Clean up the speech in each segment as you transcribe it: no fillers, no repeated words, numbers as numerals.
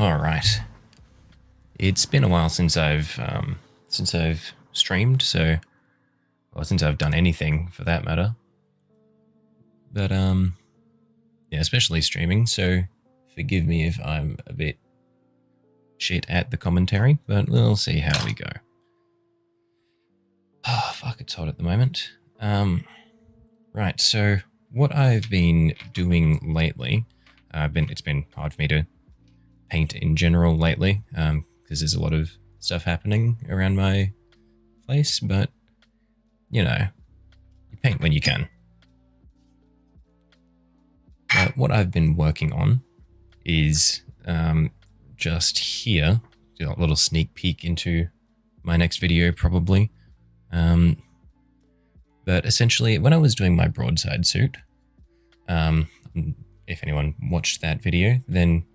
All right. It's been a while since I've streamed, since I've done anything for that matter. But yeah, especially streaming. So forgive me if I'm a bit shit at the commentary, but we'll see how we go. Oh, fuck, it's hot at the moment. Right. So what I've been doing lately, it's been hard for me to paint in general lately, because there's a lot of stuff happening around my place, but you know, you paint when you can. What I've been working on is just here, a little sneak peek into my next video probably. But essentially, when I was doing my broadside suit, if anyone watched that video, then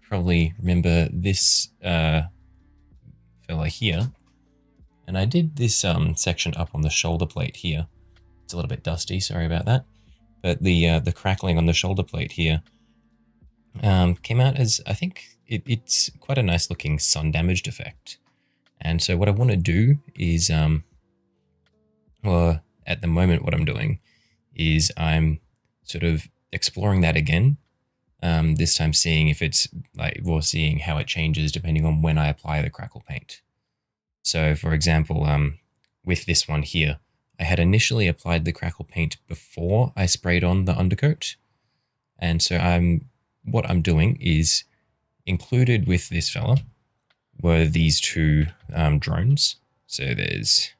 probably remember this fella here. And I did this section up on the shoulder plate here. It's a little bit dusty, sorry about that. But the crackling on the shoulder plate here came out as, I think, it's quite a nice looking sun damaged effect. And so what I want to do is, well, at the moment what I'm doing is I'm sort of exploring that again. This time seeing if it's like, well, seeing how it changes depending on when I apply the crackle paint. So for example, with this one here, I had initially applied the crackle paint before I sprayed on the undercoat. And so what I'm doing is, included with this fella were these two drones. So there's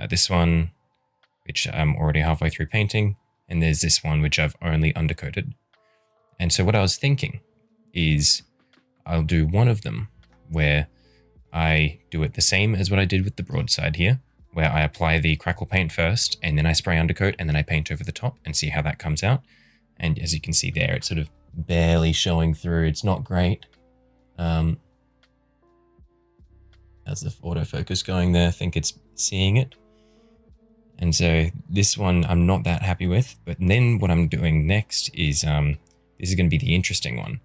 this one, which I'm already halfway through painting, and there's this one which I've only undercoated. And so what I was thinking is I'll do one of them where I do it the same as what I did with the broadside here, where I apply the crackle paint first, and then I spray undercoat, and then I paint over the top and see how that comes out. And as you can see there, it's sort of barely showing through. It's not great. How's the autofocus going there? I think it's seeing it. And so this one I'm not that happy with, but then what I'm doing next is, this is going to be the interesting one,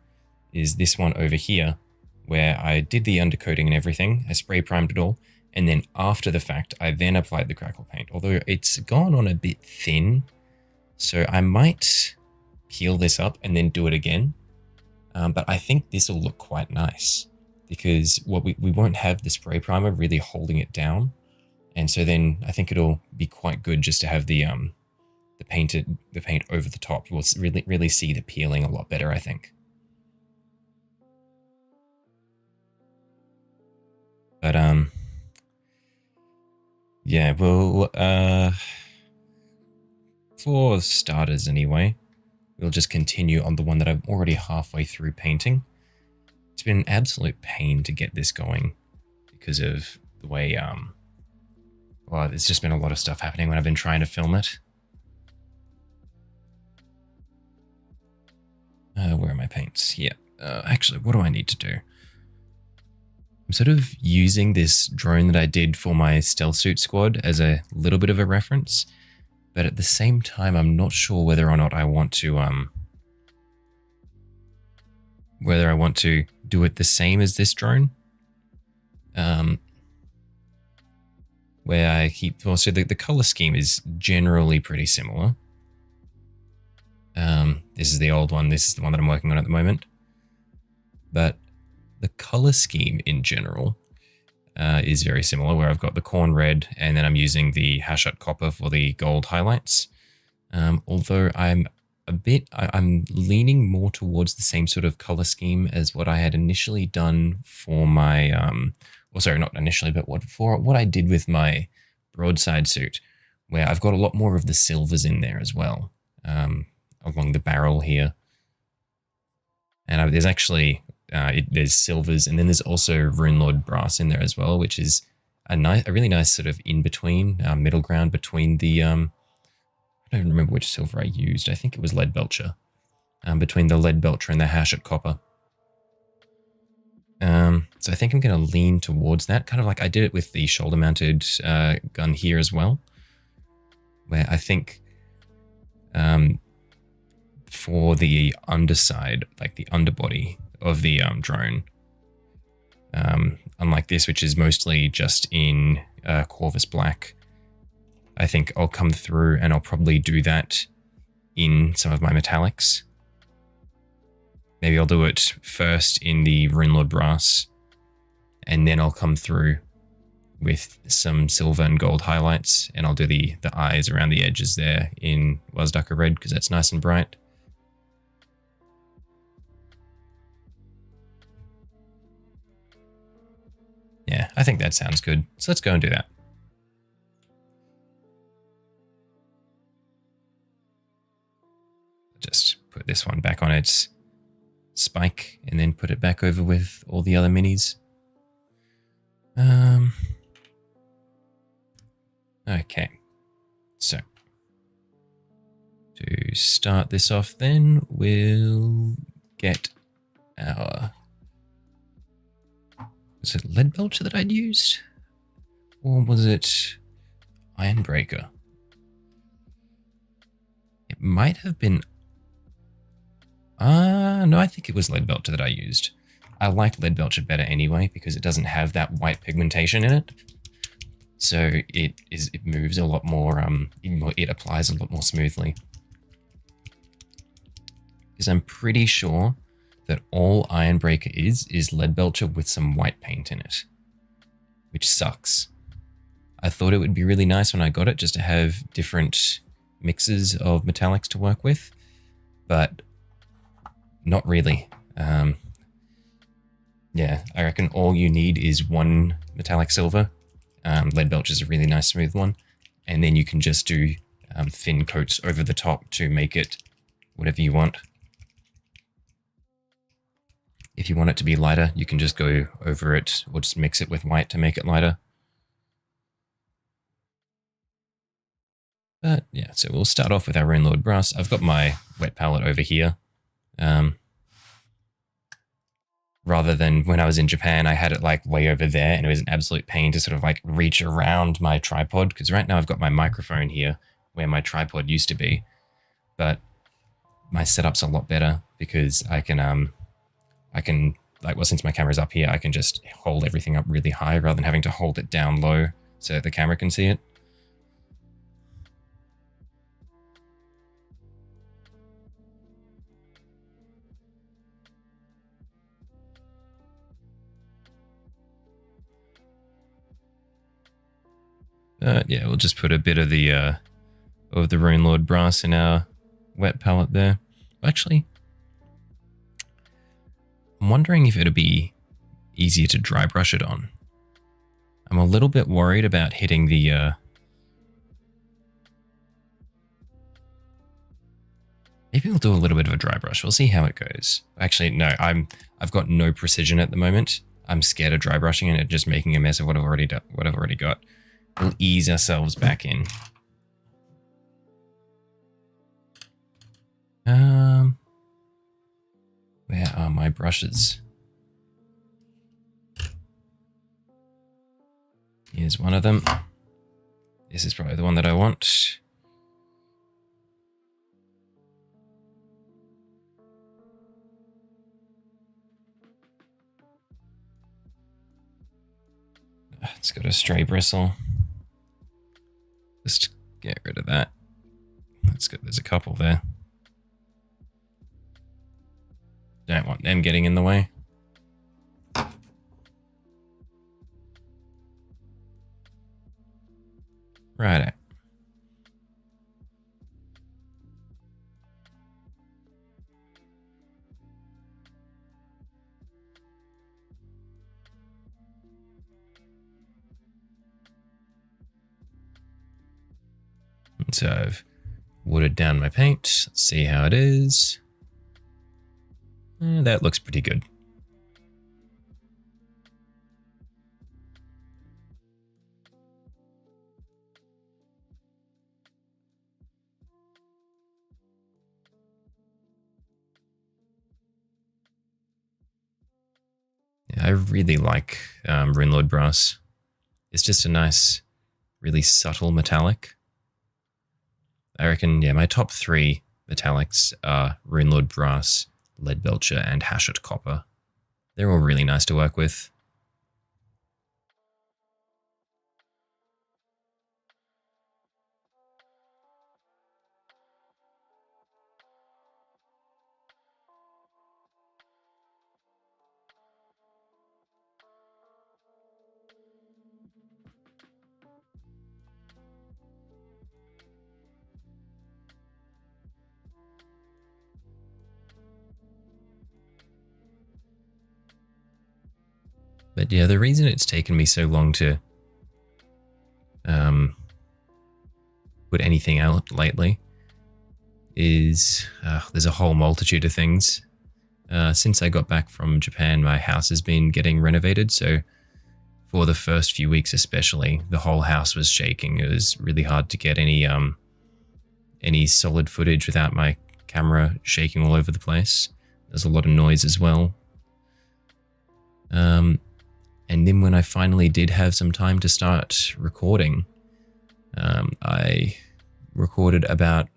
is this one over here, where I did the undercoating and everything. I spray primed it all. And then after the fact, I then applied the crackle paint, although it's gone on a bit thin. So I might peel this up and then do it again. But I think this will look quite nice because we won't have the spray primer really holding it down. And so then I think it'll be quite good just to have the paint over the top. You'll really see the peeling a lot better, I think. But yeah, well, for starters anyway, we'll just continue on the one that I'm already halfway through painting. It's been an absolute pain to get this going because of the way, well, there's just been a lot of stuff happening when I've been trying to film it. Where are my paints? Yeah, actually, what do I need to do? I'm sort of using this drone that I did for my stealth suit squad as a little bit of a reference, but at the same time, I'm not sure whether or not I want to, do it the same as this drone. Where I keep, well, so the color scheme is generally pretty similar. This is the old one. This is the one that I'm working on at the moment. But the color scheme in general is very similar, where I've got the corn red and then I'm using the Hashut copper for the gold highlights. Although I'm leaning more towards the same sort of color scheme as what I had initially done for my, well, sorry, not initially, but what I did with my broadside suit, where I've got a lot more of the silvers in there as well, along the barrel here. And there's actually, there's silvers, and then there's also Rune Lord brass in there as well, which is a really nice sort of in-between, middle ground between the, I don't even remember which silver I used. I think it was lead belcher, between the lead belcher and the Hashut copper. So I think I'm going to lean towards that, kind of like I did it with the shoulder-mounted gun here as well, where I think for the underside, like the underbody of the drone. Unlike this, which is mostly just in Corvus Black, I think I'll come through and I'll probably do that in some of my metallics. Maybe I'll do it first in the Runelord Brass, and then I'll come through with some silver and gold highlights, and I'll do the eyes around the edges there in Wazdaka Red, because that's nice and bright. Yeah, I think that sounds good. So let's go and do that. Just put this one back on its spike and then put it back over with all the other minis. Okay, so to start this off then, we'll get our... Was it Lead Belcher that I'd used? Or was it Ironbreaker? It might have been... no, I think it was Lead Belcher that I used. I like Lead Belcher better anyway, because it doesn't have that white pigmentation in it. So it moves a lot more, it applies a lot more smoothly. Because I'm pretty sure that all Ironbreaker is Lead Belcher with some white paint in it, which sucks. I thought it would be really nice when I got it just to have different mixes of metallics to work with, but not really. Yeah, I reckon all you need is one metallic silver. Lead Belcher is a really nice smooth one, and then you can just do thin coats over the top to make it whatever you want. If you want it to be lighter, you can just go over it or just mix it with white to make it lighter. But yeah, so we'll start off with our Runelord Brass. I've got my wet palette over here. Rather than when I was in Japan, I had it like way over there, and it was an absolute pain to sort of like reach around my tripod, because right now I've got my microphone here where my tripod used to be. But my setup's a lot better because I can like, well, since my camera's up here, I can just hold everything up really high rather than having to hold it down low so that the camera can see it. Yeah, we'll just put a bit of the Runelord Brass in our wet palette there. Actually, I'm wondering if it'd be easier to dry brush it on. I'm a little bit worried about hitting the... Maybe we'll do a little bit of a dry brush. We'll see how it goes. Actually, no, I've got no precision at the moment. I'm scared of dry brushing and it just making a mess of what I've already got. We'll ease ourselves back in. Where are my brushes? Here's one of them. This is probably the one that I want. It's got a stray bristle. Just get rid of that. That's good. There's a couple there. Don't want them getting in the way. Righto. So I've watered down my paint. Let's see how it is. That looks pretty good. Yeah, I really like Runelord Brass. It's just a nice, really subtle metallic. I reckon, yeah, my top three metallics are Runelord Brass, lead belcher, and Hachette copper. They're all really nice to work with. But yeah, the reason it's taken me so long to put anything out lately is there's a whole multitude of things. Since I got back from Japan, my house has been getting renovated, so for the first few weeks especially, the whole house was shaking. It was really hard to get any solid footage without my camera shaking all over the place. There's a lot of noise as well. And then when I finally did have some time to start recording, I recorded about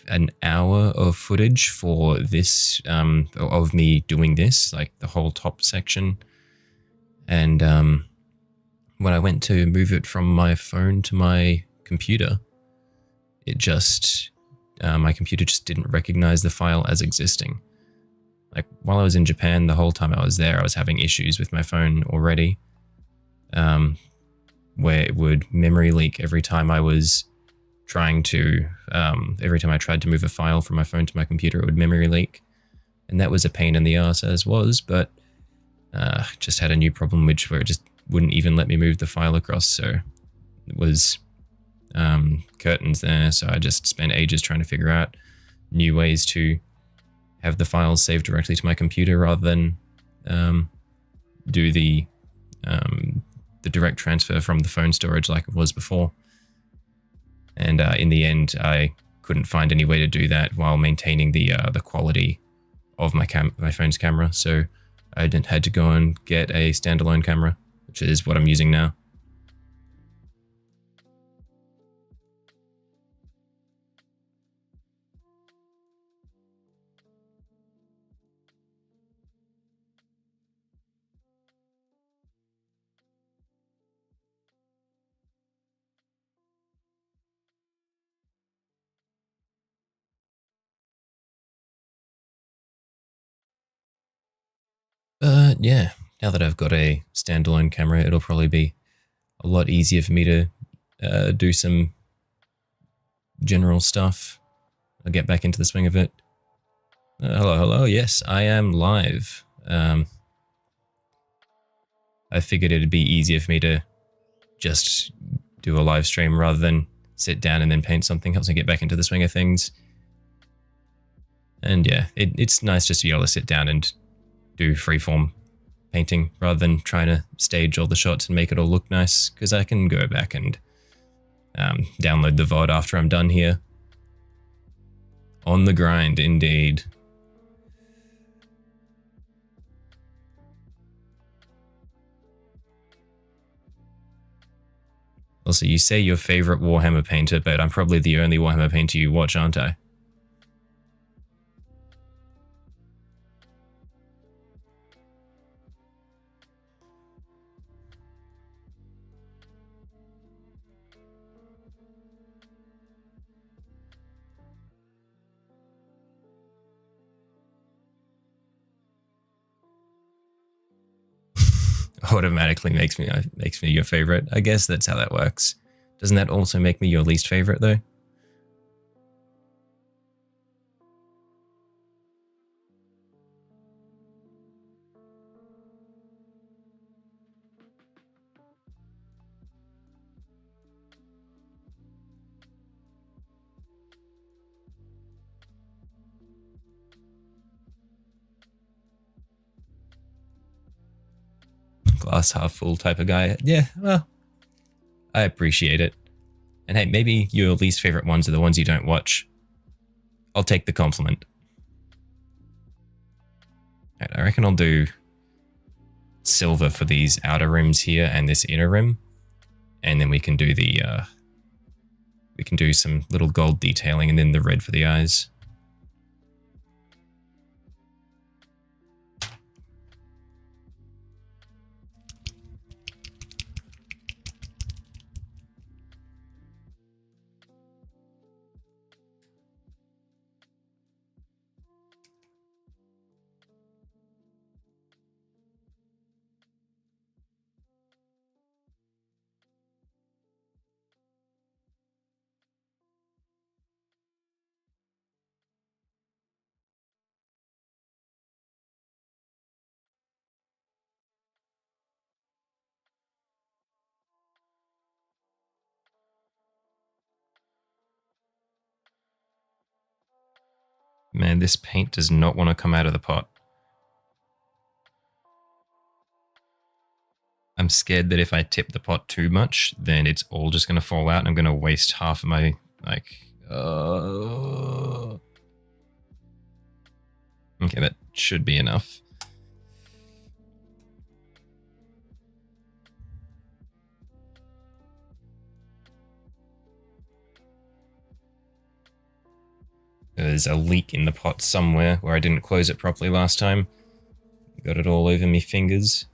an hour of footage for this, of me doing this, like the whole top section. And when I went to move it from my phone to my computer, it just, my computer just didn't recognize the file as existing. Like while I was in Japan, the whole time I was there, I was having issues with my phone already, where it would memory leak every time I was trying to, every time I tried to move a file from my phone to my computer, it would memory leak. And that was a pain in the ass as was, but just had a new problem where it just wouldn't even let me move the file across. So it was curtains there. So I just spent ages trying to figure out new ways to have the files saved directly to my computer rather than do the direct transfer from the phone storage like it was before. And in the end, I couldn't find any way to do that while maintaining the quality of my phone's camera. So I had to go and get a standalone camera, which is what I'm using now. Yeah, now that I've got a standalone camera, it'll probably be a lot easier for me to do some general stuff. I'll get back into the swing of it. Hello. Yes, I am live. I figured it'd be easier for me to just do a live stream rather than sit down and then paint something else and get back into the swing of things. And yeah, it's nice just to be able to sit down and do freeform painting rather than trying to stage all the shots and make it all look nice, because I can go back and download the VOD after I'm done here. On the grind, indeed. Also, you say your favorite Warhammer painter, but I'm probably the only Warhammer painter you watch, aren't I? Automatically makes me your favorite. I guess that's how that works. Doesn't that also make me your least favorite though? Glass half full type of guy. Yeah, well, I appreciate it. And hey, maybe your least favorite ones are the ones you don't watch. I'll take the compliment. Right, I reckon I'll do silver for these outer rims here and this inner rim. And then we can do the, we can do some little gold detailing and then the red for the eyes. Man, this paint does not want to come out of the pot. I'm scared that if I tip the pot too much, then it's all just going to fall out and I'm going to waste half of my, like... Okay, that should be enough. There's a leak in the pot somewhere where I didn't close it properly last time. Got it all over me fingers.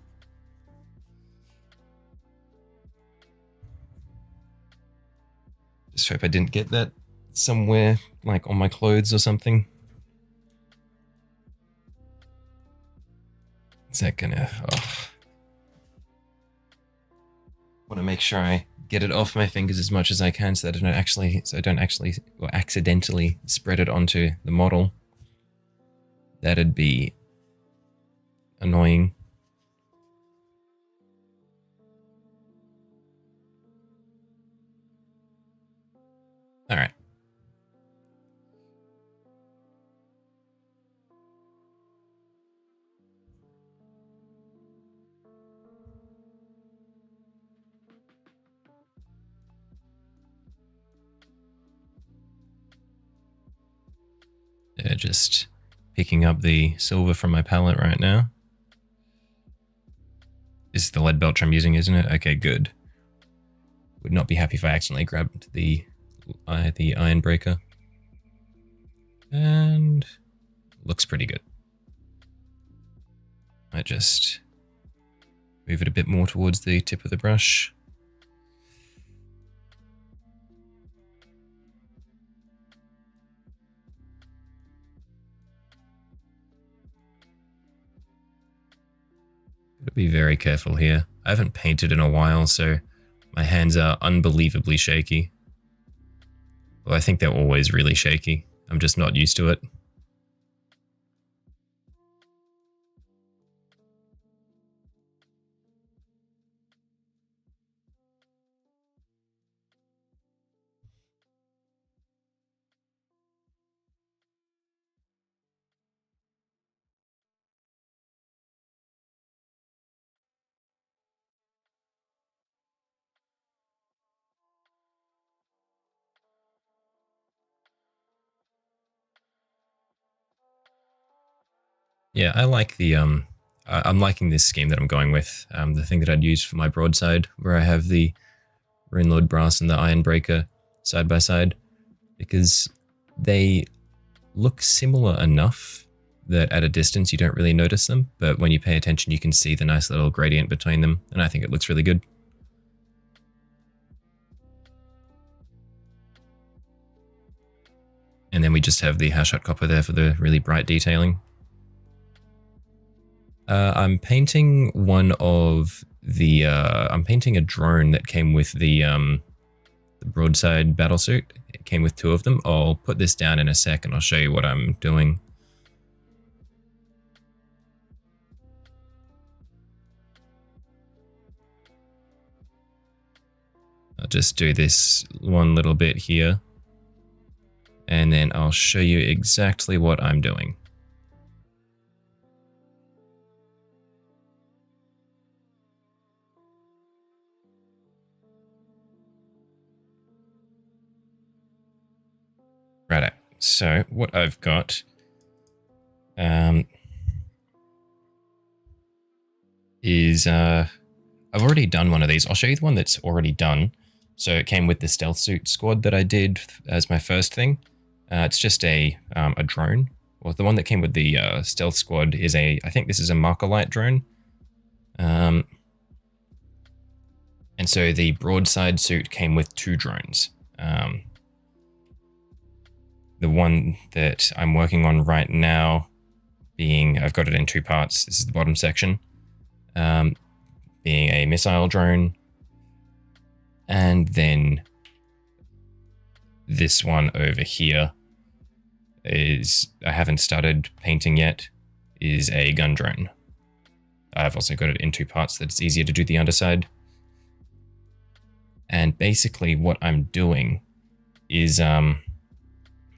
Just hope I didn't get that somewhere, like on my clothes or something. Is that gonna... Oh. Want to make sure I get it off my fingers as much as I can so that I don't actually or accidentally spread it onto the model. That'd be annoying. All right. Just picking up the silver from my palette right now. This is the lead belch I'm using, isn't it? Okay, good. Would not be happy if I accidentally grabbed the iron breaker. And looks pretty good. I just move it a bit more towards the tip of the brush. Gotta be very careful here. I haven't painted in a while, so my hands are unbelievably shaky. Well, I think they're always really shaky. I'm just not used to it. Yeah, I like the I'm liking this scheme that I'm going with. The thing that I'd use for my broadside, where I have the Runelord brass and the iron breaker side by side, because they look similar enough that at a distance you don't really notice them, but when you pay attention you can see the nice little gradient between them, and I think it looks really good. And then we just have the Hashot copper there for the really bright detailing. I'm painting one of the... I'm painting a drone that came with the broadside battlesuit. It came with two of them. I'll put this down in a sec and I'll show you what I'm doing. I'll just do this one little bit here. And then I'll show you exactly what I'm doing. Right, so what I've got is I've already done one of these. I'll show you the one that's already done. So it came with the stealth suit squad that I did as my first thing. It's just a drone. Well, the one that came with the stealth squad is I think this is a marker light drone. And so the broadside suit came with two drones. The one that I'm working on right now being, I've got it in two parts. This is the bottom section. Being a missile drone. And then this one over here is, I haven't started painting yet, is a gun drone. I've also got it in two parts so that it's easier to do the underside. And basically what I'm doing is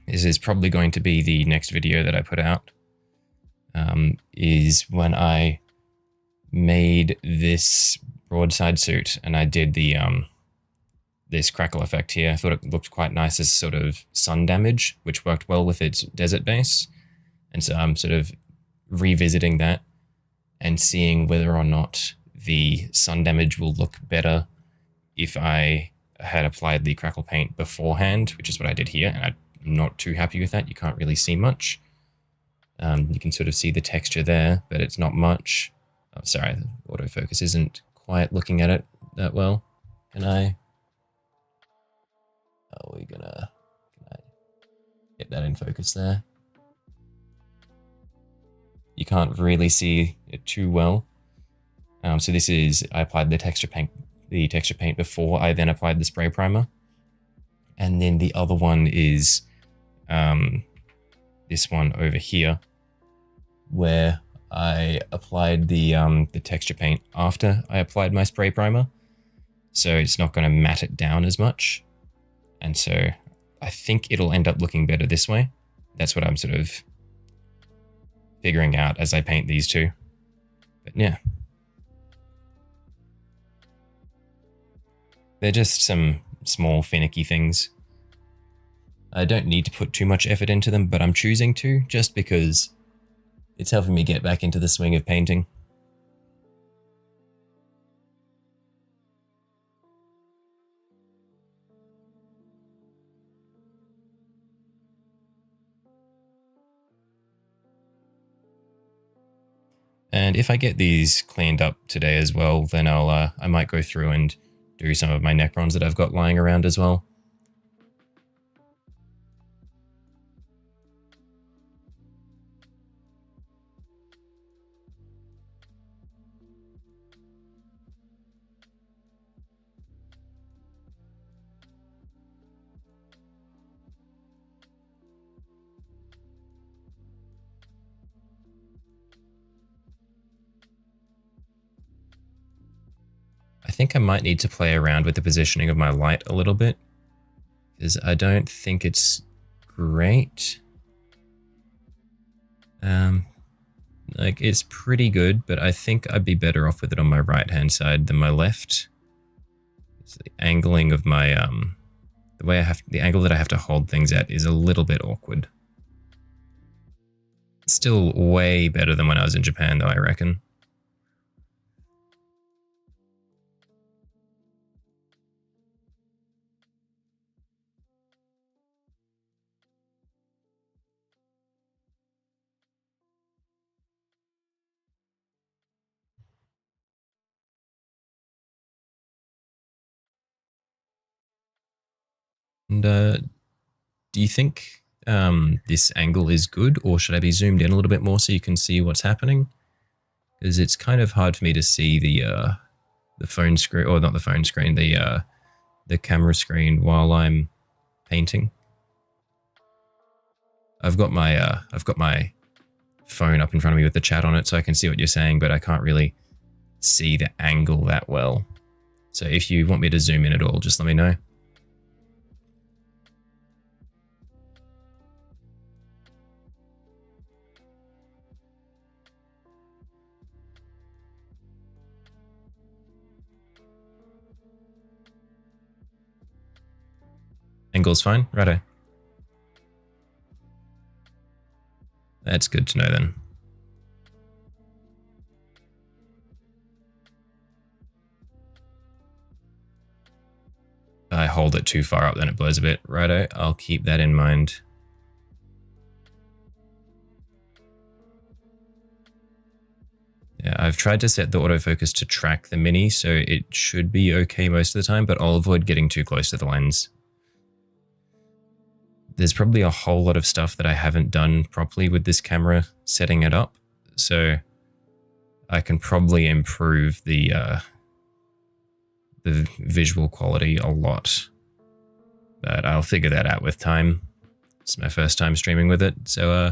this is probably going to be the next video that I put out, is when I made this broadside suit and I did the this crackle effect here. I thought it looked quite nice as sort of sun damage, which worked well with its desert base. And so I'm sort of revisiting that and seeing whether or not the sun damage will look better if I had applied the crackle paint beforehand, which is what I did here. And I'm not too happy with that. You can't really see much. You can sort of see the texture there, but it's not much. Oh, sorry, the autofocus isn't quite looking at it that well. Can I get that in focus there? You can't really see it too well. So this is, I applied the texture paint before I then applied the spray primer. And then the other one is this one over here, where I applied the texture paint after I applied my spray primer. So it's not going to matte it down as much. And so I think it'll end up looking better this way. That's what I'm sort of figuring out as I paint these two. But yeah. They're just some small finicky things. I don't need to put too much effort into them, but I'm choosing to just because it's helping me get back into the swing of painting. And if I get these cleaned up today as well, then I might go through and do some of my Necrons that I've got lying around as well. I think I might need to play around with the positioning of my light a little bit, because I don't think it's great. Like, it's pretty good, but I think I'd be better off with it on my right-hand side than my left. It's the angling of my, the angle that I have to hold things at is a little bit awkward. It's still way better than when I was in Japan, though, I reckon. And do you think this angle is good, or should I be zoomed in a little bit more so you can see what's happening? Because it's kind of hard for me to see the phone screen, or not the phone screen, the camera screen while I'm painting. I've got my phone up in front of me with the chat on it, so I can see what you're saying, but I can't really see the angle that well. So if you want me to zoom in at all, just let me know. Angle's fine? Righto. That's good to know then. If I hold it too far up, then it blows a bit. Righto, I'll keep that in mind. Yeah, I've tried to set the autofocus to track the mini, so it should be okay most of the time, but I'll avoid getting too close to the lens. There's probably a whole lot of stuff that I haven't done properly with this camera, setting it up, so I can probably improve the visual quality a lot. But I'll figure that out with time. It's my first time streaming with it, so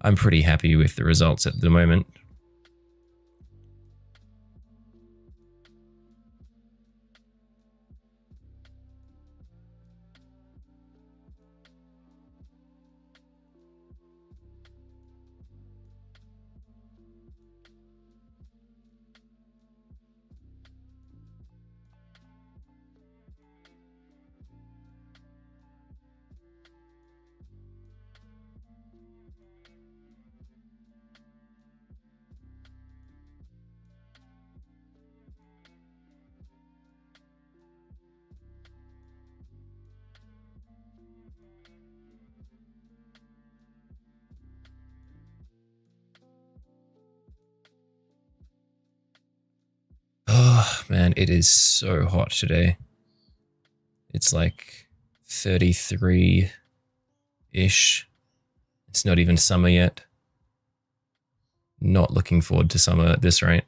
I'm pretty happy with the results at the moment. Oh man, it is so hot today. It's like 33-ish. It's not even summer yet. Not looking forward to summer at this rate.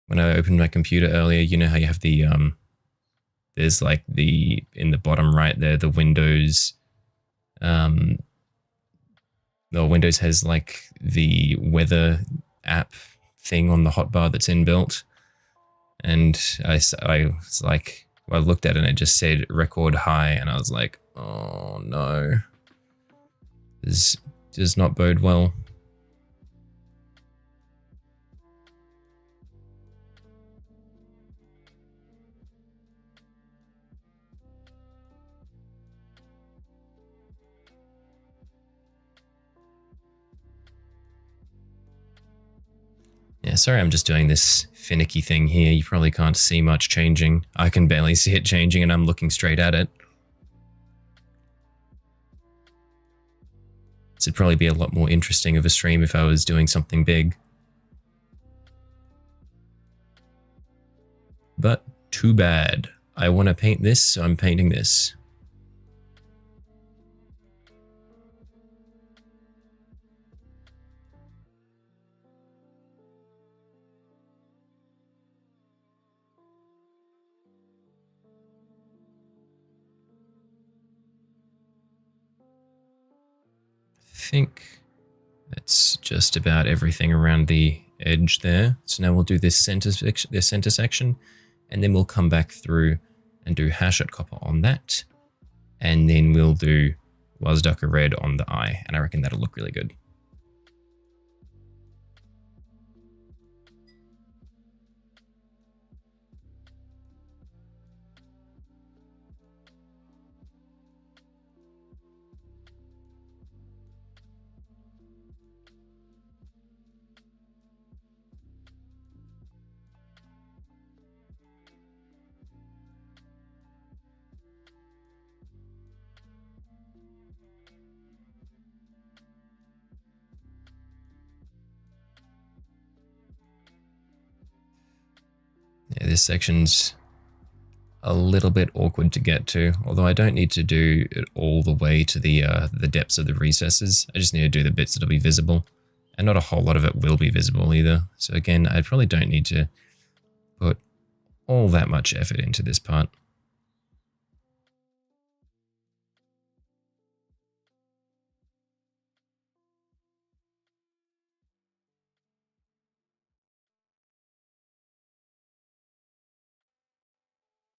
When I opened my computer earlier, you know how you have the there's like in the bottom right there, the Windows Windows has like the weather app thing on the hotbar that's inbuilt. And I was like, well, I looked at it and it just said record high, and I was like, oh no, this does not bode well. Yeah, sorry, I'm just doing this finicky thing here. You probably can't see much changing. I can barely see it changing, and I'm looking straight at it. This would probably be a lot more interesting of a stream if I was doing something big. But too bad. I want to paint this, so I'm painting this. I think that's just about everything around the edge there. So now we'll do this center section, and then we'll come back through and do Hachette copper on that, and then we'll do Wasducker red on the eye, and I reckon that'll look really good. Yeah, this section's a little bit awkward to get to, although I don't need to do it all the way to the depths of the recesses. I just need to do the bits that'll be visible, and not a whole lot of it will be visible either. So again, I probably don't need to put all that much effort into this part.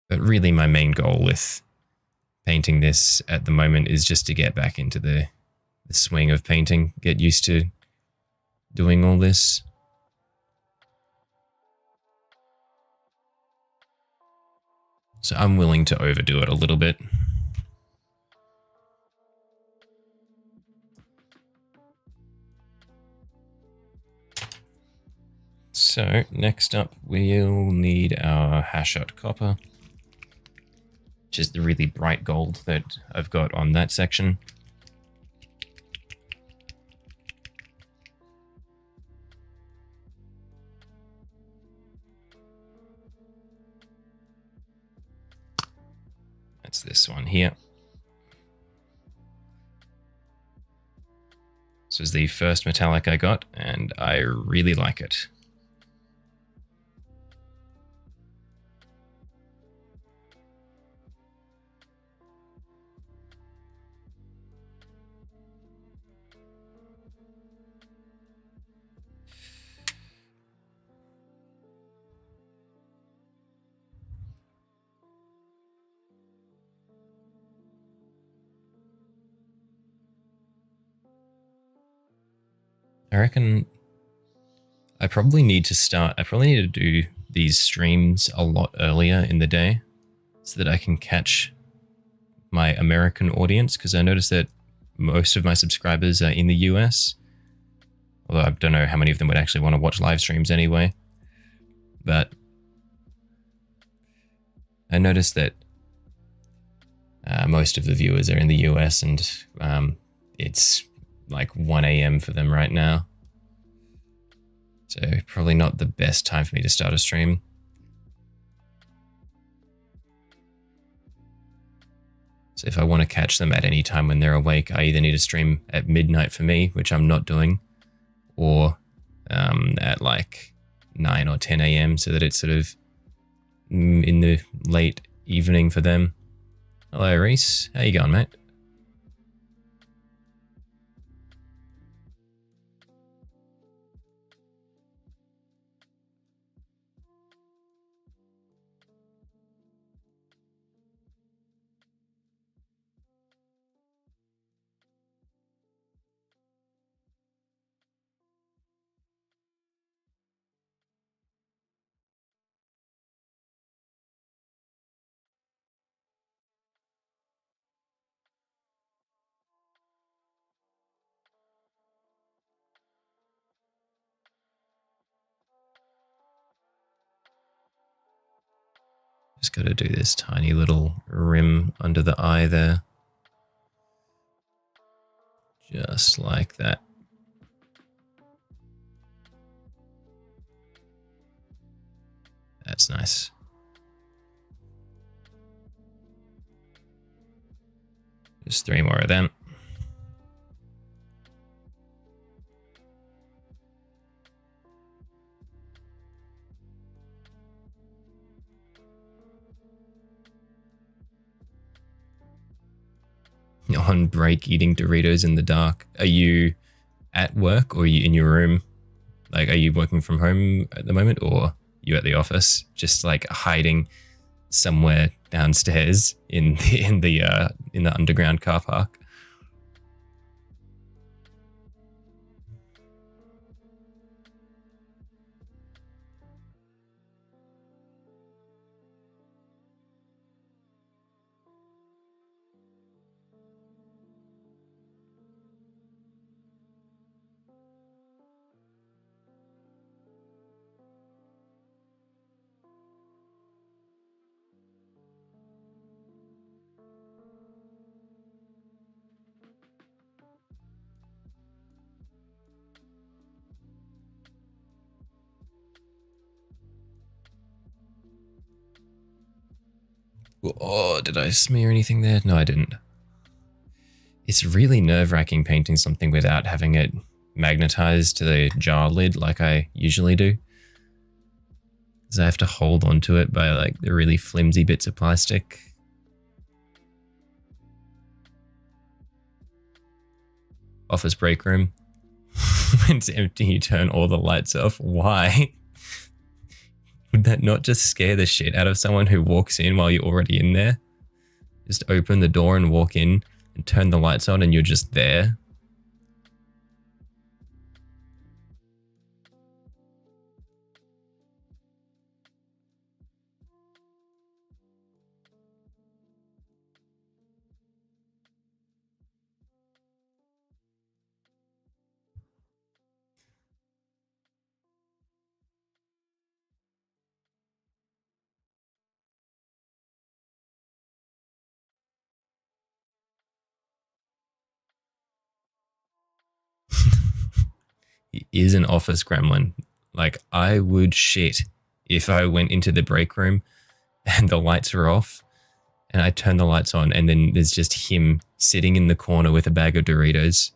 But really my main goal with painting this at the moment is just to get back into the swing of painting, get used to doing all this. So I'm willing to overdo it a little bit. So next up we'll need our Hachette copper, which is the really bright gold that I've got on that section. That's this one here. This is the first metallic I got, and I really like it. I reckon I probably need to do these streams a lot earlier in the day so that I can catch my American audience, because I noticed that most of my subscribers are in the US. Although I don't know how many of them would actually want to watch live streams anyway. But I noticed that most of the viewers are in the US, and it's like 1 a.m. for them right now. So probably not the best time for me to start a stream. So if I want to catch them at any time when they're awake, I either need to stream at midnight for me, which I'm not doing, or at like 9 or 10 a.m. so that it's sort of in the late evening for them. Hello, Reese. How you going, mate? Just got to do this tiny little rim under the eye there. Just like that. That's nice. Just 3 more of them. On break eating Doritos in the dark. Are you at work or are you in your room? Like, are you working from home at the moment or you at the office? Just like hiding somewhere downstairs in the underground car park. Oh, did I smear anything there? No, I didn't. It's really nerve-wracking painting something without having it magnetized to the jar lid like I usually do. Because I have to hold onto it by like the really flimsy bits of plastic. Office break room. When it's empty, you turn all the lights off. Why? Would that not just scare the shit out of someone who walks in while you're already in there? Just open the door and walk in and turn the lights on and you're just there. He is an office gremlin. Like, I would shit if I went into the break room and the lights are off and I turn the lights on and then there's just him sitting in the corner with a bag of Doritos.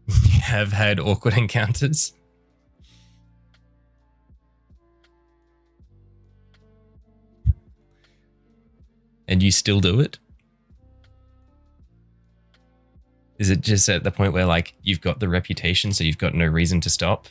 You have had awkward encounters? And you still do it? Is it just at the point where like you've got the reputation so you've got no reason to stop?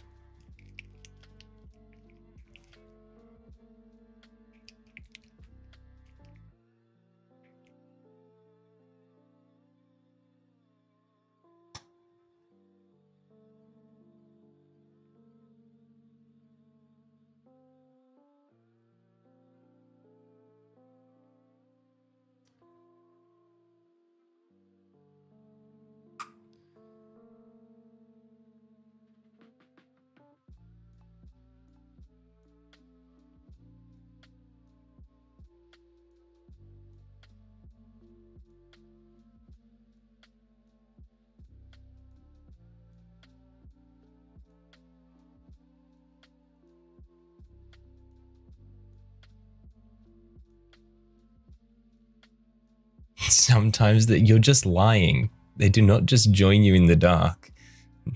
sometimes that you're just lying. They do not just join you in the dark.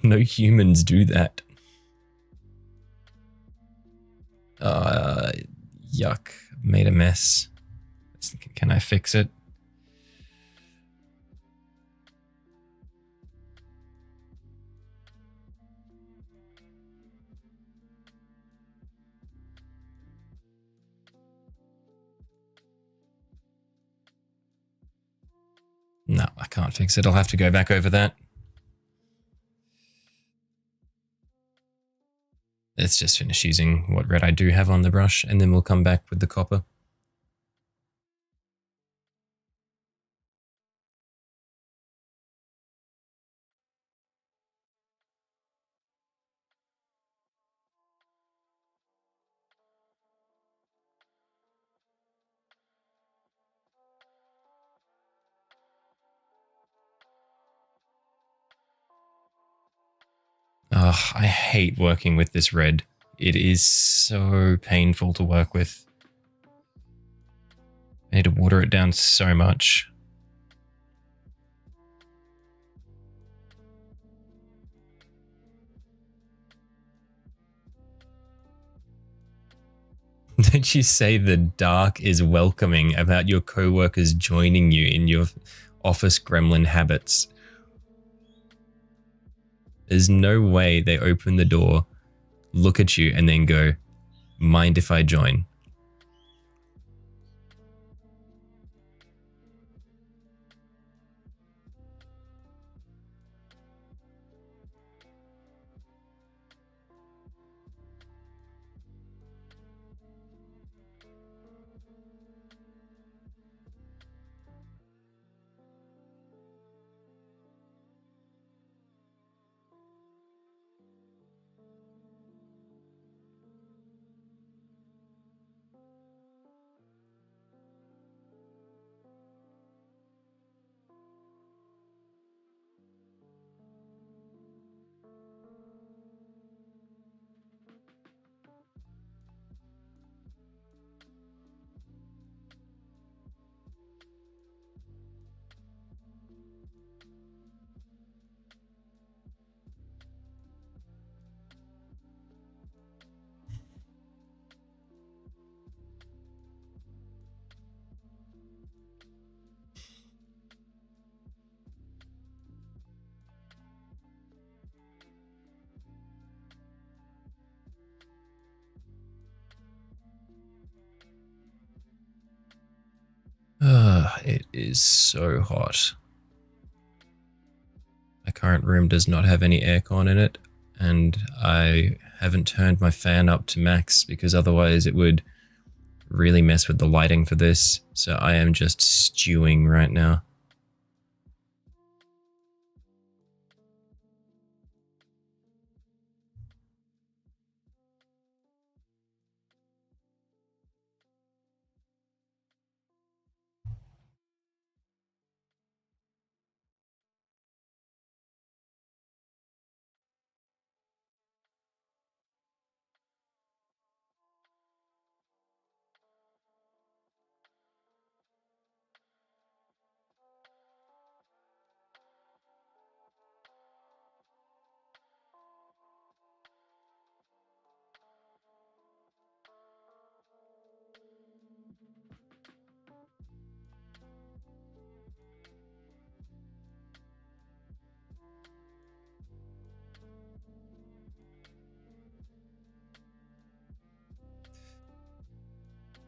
No humans do that. Yuck. Made a mess. Can I fix it? No, I can't fix it. I'll have to go back over that. Let's just finish using what red I do have on the brush, and then we'll come back with the copper. Ugh, I hate working with this red. It is so painful to work with. I need to water it down so much. Don't you say the dark is welcoming about your co-workers joining you in your office gremlin habits? There's no way they open the door, look at you, and then go, mind if I join? It is so hot. My current room does not have any aircon in it, and I haven't turned my fan up to max because otherwise it would really mess with the lighting for this. So I am just stewing right now.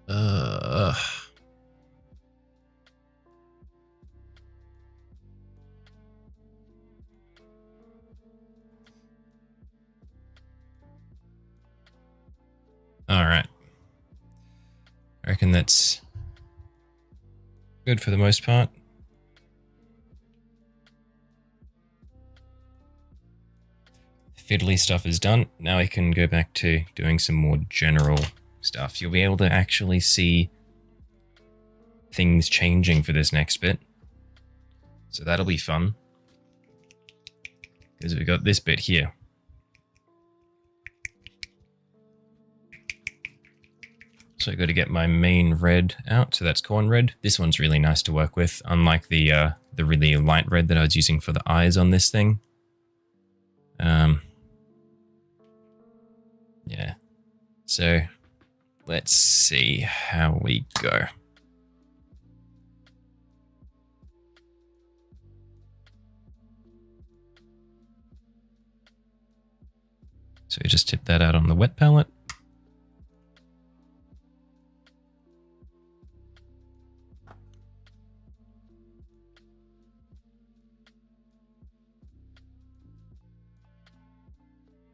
Uh, all right. I reckon that's good for the most part. Fiddly stuff is done. Now I can go back to doing some more general stuff. You'll be able to actually see things changing for this next bit. So that'll be fun. Because we've got this bit here. So I got to get my main red out. So that's corn red. This one's really nice to work with, unlike the really light red that I was using for the eyes on this thing. Yeah. So let's see how we go. So we just tip that out on the wet palette.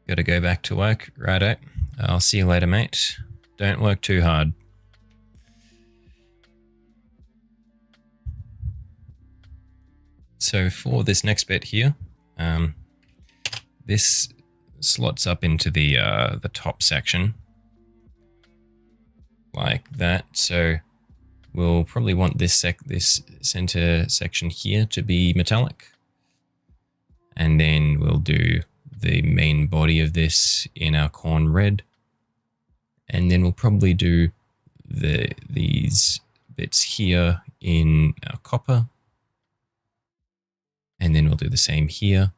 Gotta go back to work. Righto. I'll see you later, mate. Don't work too hard. So for this next bit here, this slots up into the top section like that. So we'll probably want this center section here to be metallic, and then we'll do the main body of this in our corn red, and then we'll probably do these bits here in our copper, and then we'll do the same here,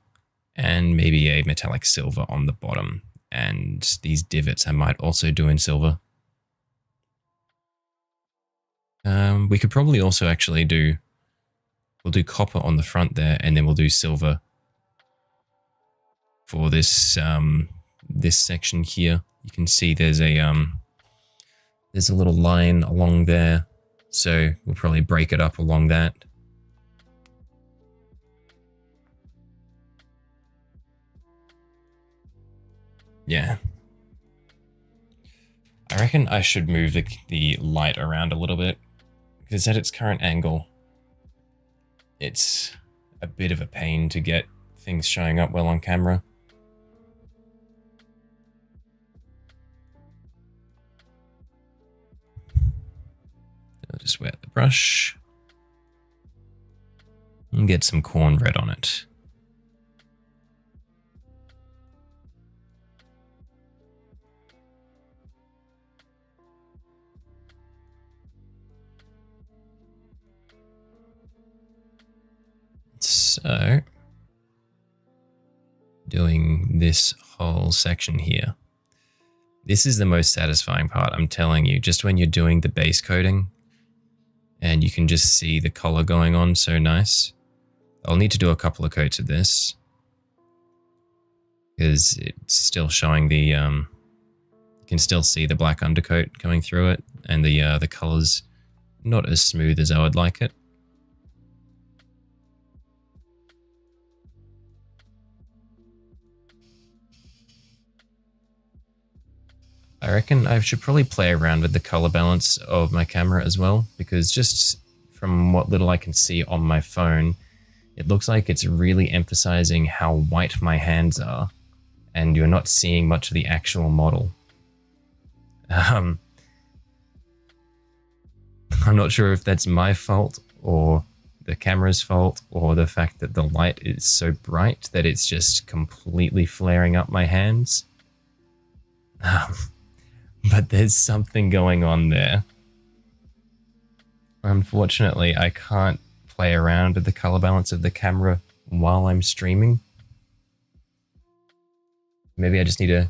and maybe a metallic silver on the bottom, and these divots I might also do in silver. We could probably also actually we'll do copper on the front there, and then we'll do silver for this this section here. You can see there's a little line along there, so we'll probably break it up along that. Yeah. I reckon I should move the light around a little bit, because at its current angle, it's a bit of a pain to get things showing up well on camera. I'll just wet the brush and get some corn red on it. So, doing this whole section here. This is the most satisfying part, I'm telling you, just when you're doing the base coating and you can just see the color going on so nice. I'll need to do a couple of coats of this because it's still showing the, you can still see the black undercoat coming through it, and the color's not as smooth as I would like it. I reckon I should probably play around with the color balance of my camera as well, because just from what little I can see on my phone, it looks like it's really emphasizing how white my hands are, and you're not seeing much of the actual model. I'm not sure if that's my fault or the camera's fault, or the fact that the light is so bright that it's just completely flaring up my hands. But there's something going on there. Unfortunately, I can't play around with the color balance of the camera while I'm streaming. Maybe I just need to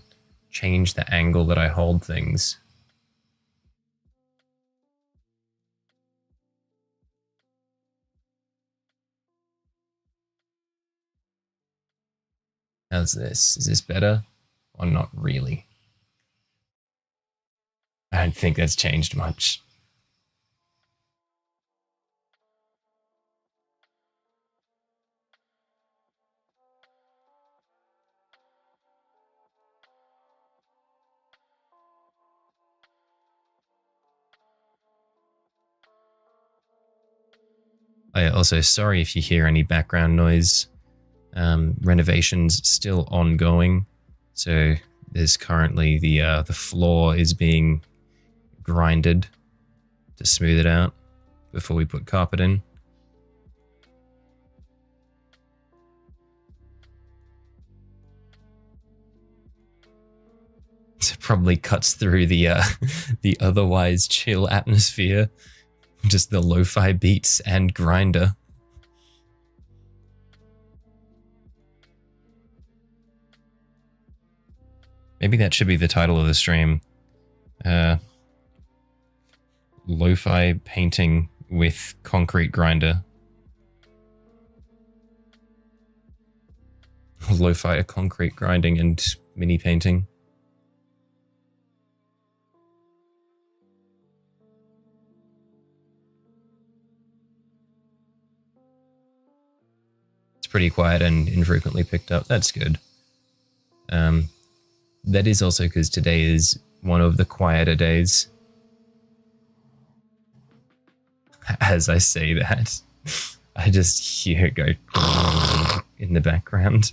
change the angle that I hold things. How's this? Is this better? Or not really? I don't think that's changed much. Also, sorry if you hear any background noise. Renovation's still ongoing, so there's currently the floor is being grinded to smooth it out before we put carpet in. It probably cuts through the the otherwise chill atmosphere. Just the lo-fi beats and grinder. Maybe that should be the title of the stream. Lo-fi painting with concrete grinder. Lo-fi concrete grinding and mini painting. It's pretty quiet and infrequently picked up. That's good. That is also because today is one of the quieter days. As I say that, I just hear it go in the background.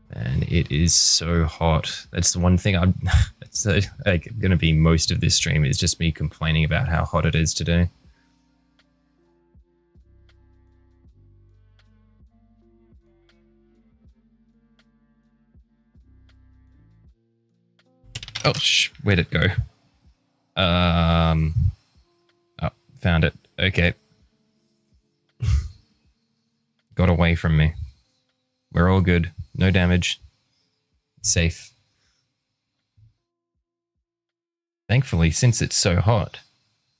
And it is so hot. That's the one thing I'm. It's like going to be most of this stream is just me complaining about how hot it is today. Oh, where'd it go? Oh, found it. Okay. Got away from me. We're all good. No damage. Safe. Thankfully, since it's so hot,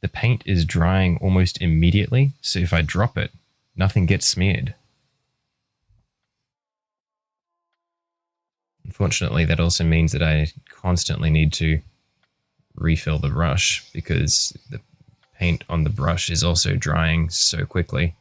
the paint is drying almost immediately, so if I drop it, nothing gets smeared. Unfortunately, that also means that I constantly need to refill the brush because the paint on the brush is also drying so quickly.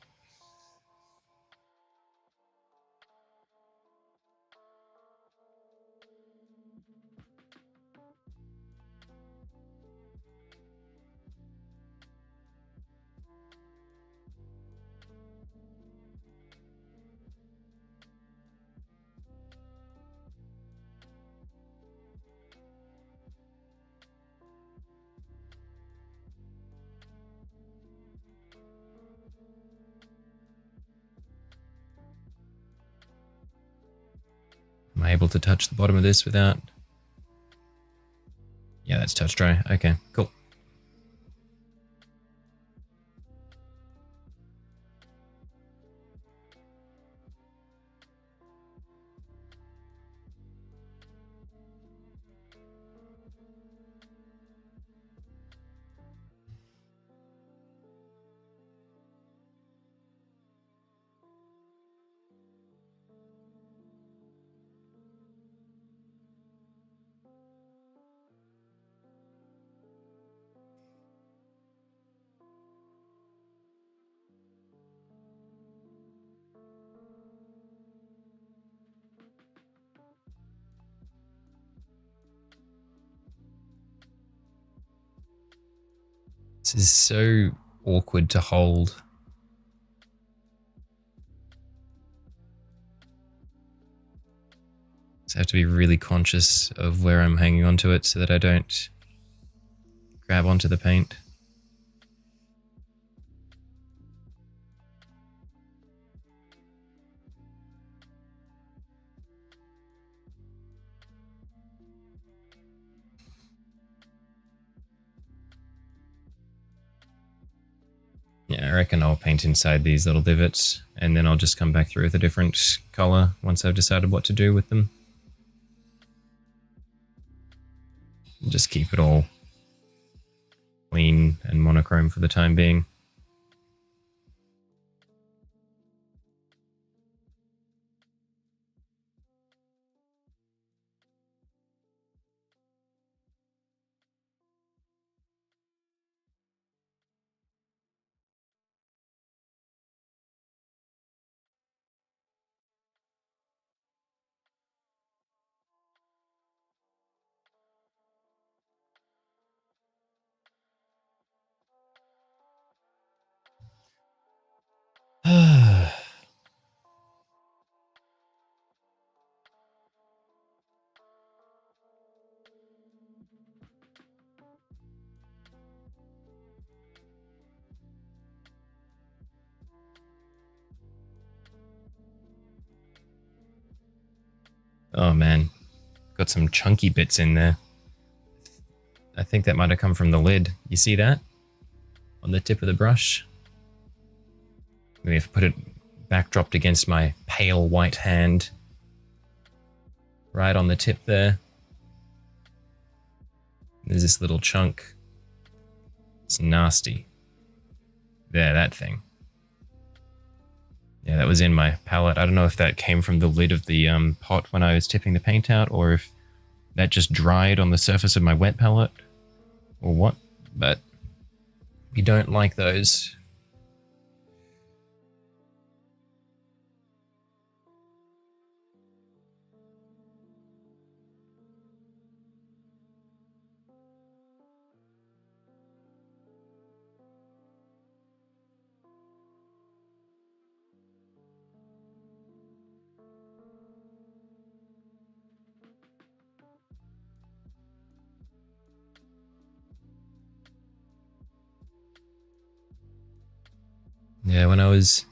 Am I able to touch the bottom of this without... Yeah, that's touch dry. Okay, cool. This is so awkward to hold. So I have to be really conscious of where I'm hanging onto it so that I don't grab onto the paint. Yeah, I reckon I'll paint inside these little divots and then I'll just come back through with a different color once I've decided what to do with them. Just keep it all clean and monochrome for the time being. Oh man, got some chunky bits in there. I think that might have come from the lid. You see that? On the tip of the brush? Maybe if I put it backdropped against my pale white hand. Right on the tip there. There's this little chunk. It's nasty. There, that thing. Yeah, that was in my palette. I don't know if that came from the lid of the pot when I was tipping the paint out, or if that just dried on the surface of my wet palette, or what. But we don't like those. Yeah, when I was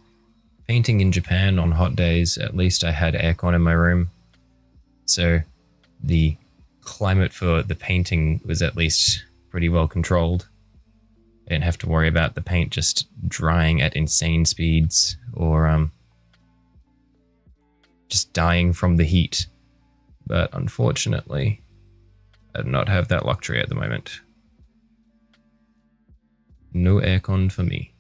painting in Japan on hot days, at least I had aircon in my room. So the climate for the painting was at least pretty well controlled. I didn't have to worry about the paint just drying at insane speeds or just dying from the heat. But unfortunately, I do not have that luxury at the moment. No aircon for me.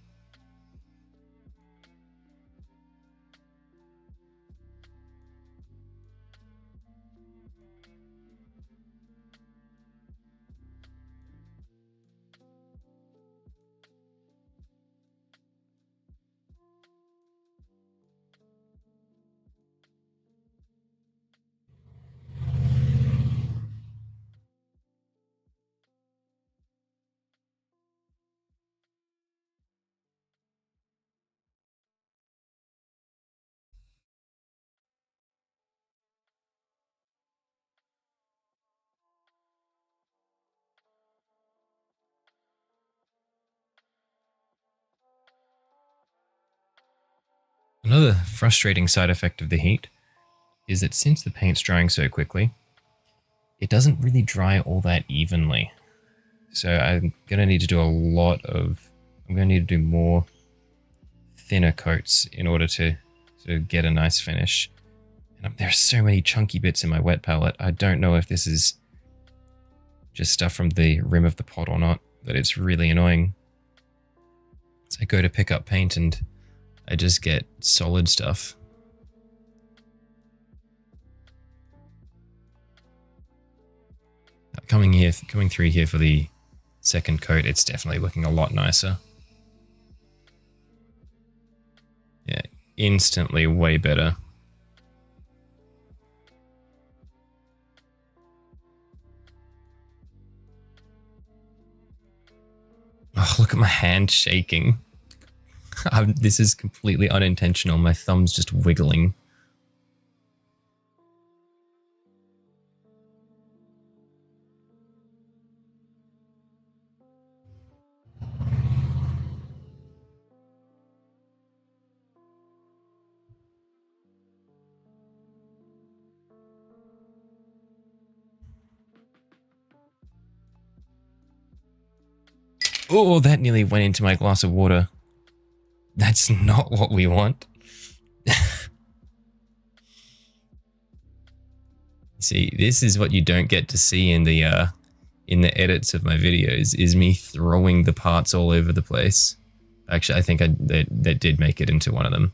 Another frustrating side effect of the heat is that since the paint's drying so quickly, it doesn't really dry all that evenly. So I'm going to need to do I'm going to need to do more thinner coats in order to sort of get a nice finish. And there's so many chunky bits in my wet palette. I don't know if this is just stuff from the rim of the pot or not, but it's really annoying. So I go to pick up paint and I just get solid stuff. Coming through here for the second coat, it's definitely looking a lot nicer. Yeah, instantly way better. Oh, look at my hand shaking. This is completely unintentional. My thumb's just wiggling. Oh, that nearly went into my glass of water. That's not what we want. See, this is what you don't get to see in the edits of my videos, is me throwing the parts all over the place. Actually, I think that did make it into one of them.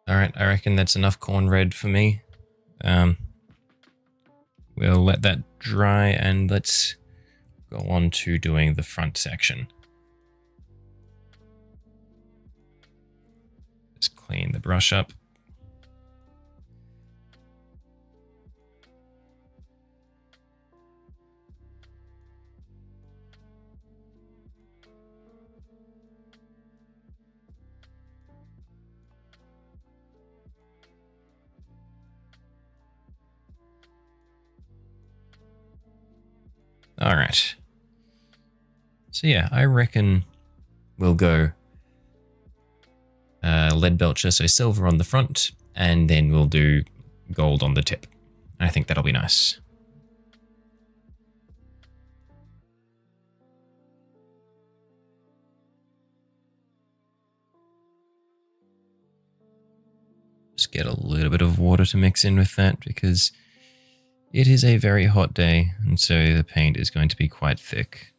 All right, I reckon that's enough corn red for me. Um, we'll let that dry and let's go on to doing the front section. Just clean the brush up. All right. So yeah, I reckon we'll go lead belcher, so silver on the front, and then we'll do gold on the tip. I think that'll be nice. Just get a little bit of water to mix in with that because it is a very hot day, and so the paint is going to be quite thick.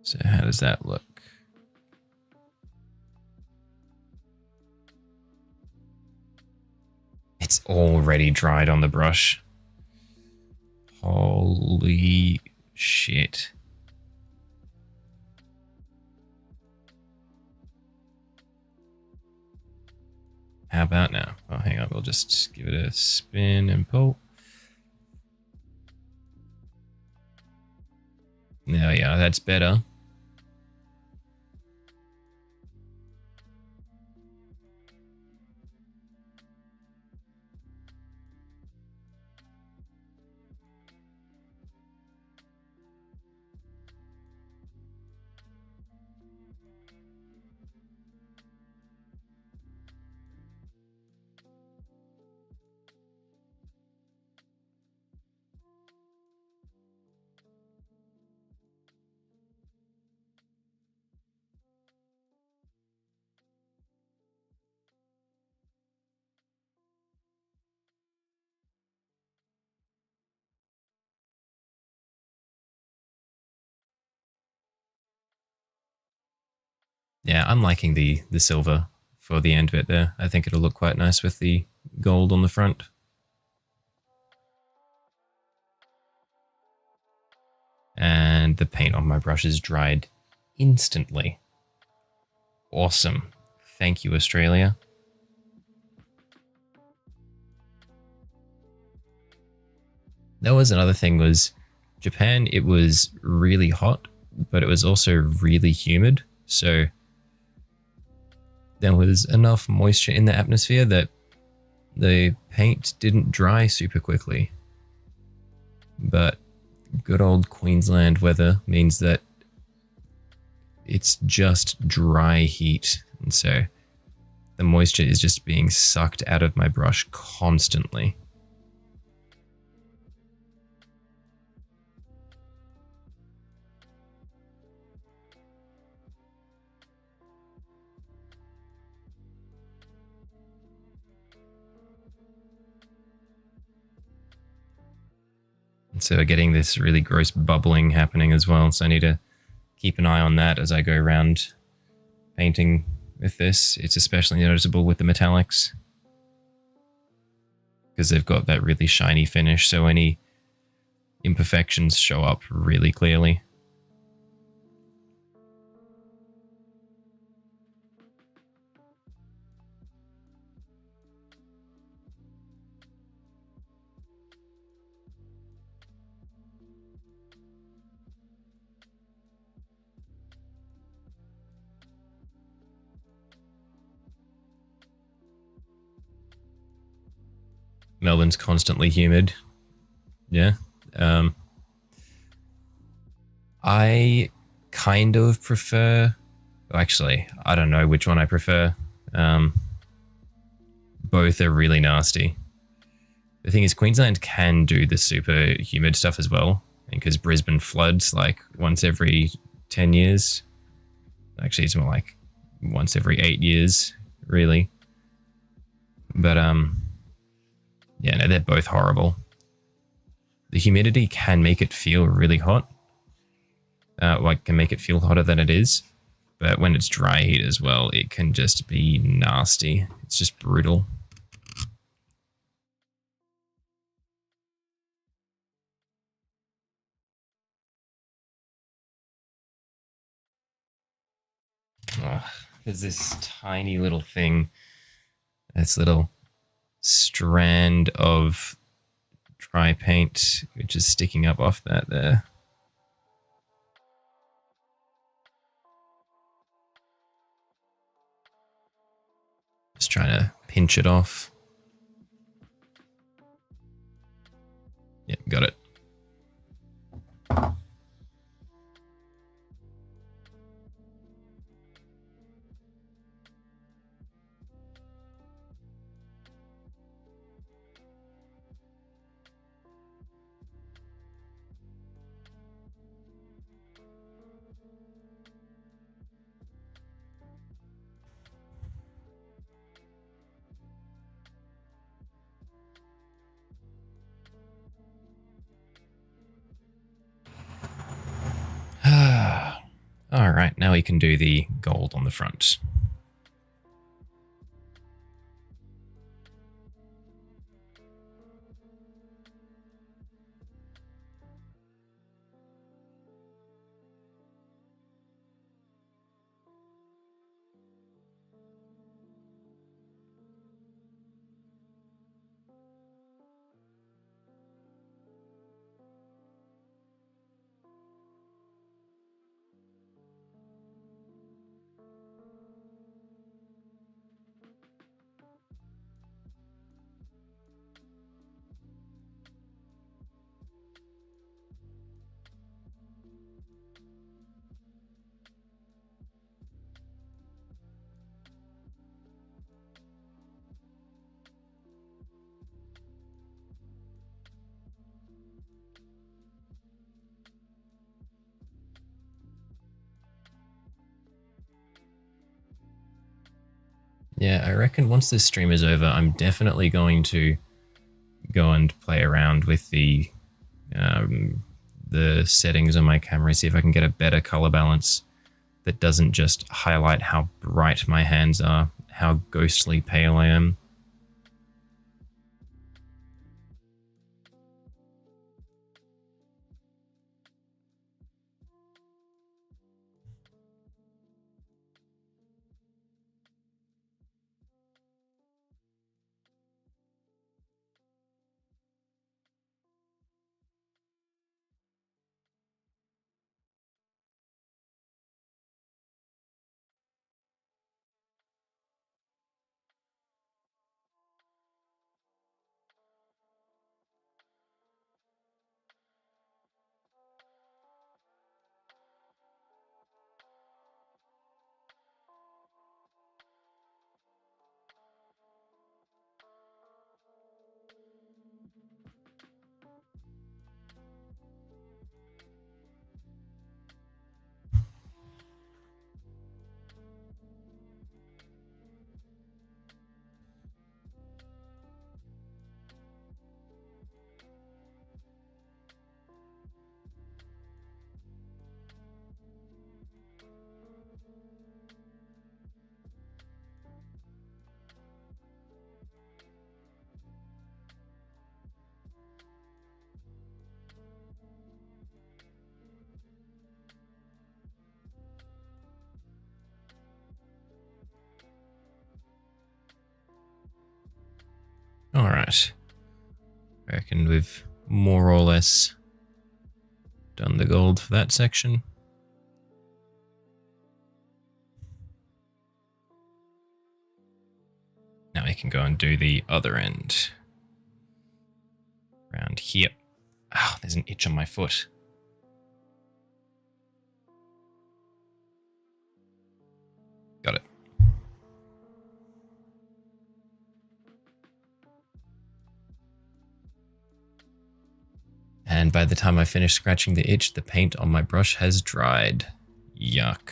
So how does that look? It's already dried on the brush. Holy shit. How about now? Oh, hang on. We'll just give it a spin and pull. There we are. That's better. Yeah, I'm liking the silver for the end bit there. I think it'll look quite nice with the gold on the front. And the paint on my brush is dried instantly. Awesome. Thank you, Australia. That was another thing was Japan, it was really hot, but it was also really humid. So there was enough moisture in the atmosphere that the paint didn't dry super quickly. But good old Queensland weather means that it's just dry heat. And so the moisture is just being sucked out of my brush constantly. And so getting this really gross bubbling happening as well. So I need to keep an eye on that as I go around painting with this. It's especially noticeable with the metallics because they've got that really shiny finish. So any imperfections show up really clearly. Melbourne's constantly humid. Yeah. I kind of prefer... Actually, I don't know which one I prefer. Both are really nasty. The thing is, Queensland can do the super humid stuff as well, because Brisbane floods like once every 10 years. Actually, it's more like once every 8 years, really. But, yeah, no, they're both horrible. The humidity can make it feel really hot. Like, can make it feel hotter than it is. But when it's dry heat as well, it can just be nasty. It's just brutal. There's this tiny little thing, this little strand of dry paint which is sticking up off that there. Just trying to pinch it off. Yep, got it. All right, now we can do the gold on the front. Yeah, I reckon once this stream is over, I'm definitely going to go and play around with the settings on my camera, see if I can get a better color balance that doesn't just highlight how bright my hands are, how ghostly pale I am. All right. I reckon we've more or less done the gold for that section. Now we can go and do the other end. Around here. Oh, there's an itch on my foot. Got it. And by the time I finish scratching the itch, the paint on my brush has dried. Yuck.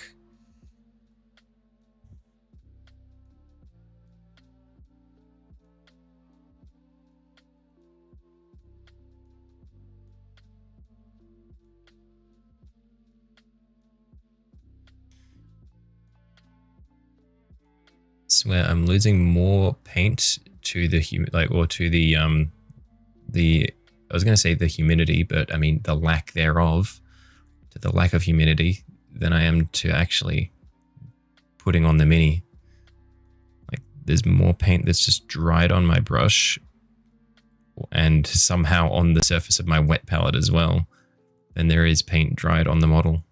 where I'm losing more paint to the I was going to say the humidity, but I mean the lack thereof, to the lack of humidity, than I am to actually putting on the mini. Like there's more paint that's just dried on my brush and somehow on the surface of my wet palette as well than there is paint dried on the model.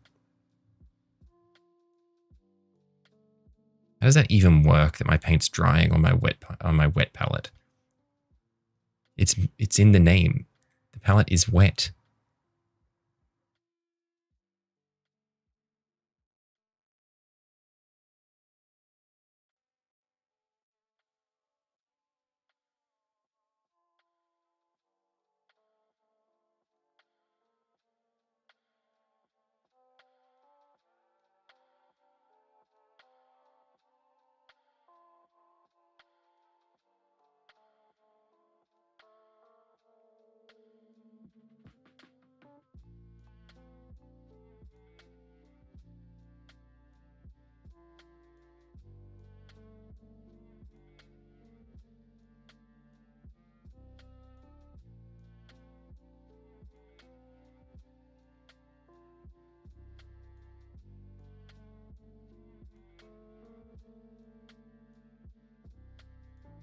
How does that even work, that my paint's drying on my wet palette? It's in the name. The palette is wet.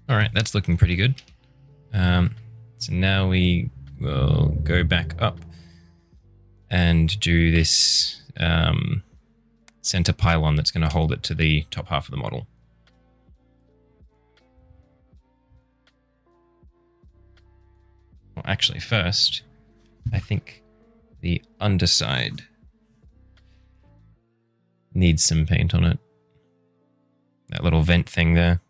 All right, that's looking pretty good. So now we will go back up and do this center pylon that's going to hold it to the top half of the model. Well, actually, first, I think the underside needs some paint on it. That little vent thing there.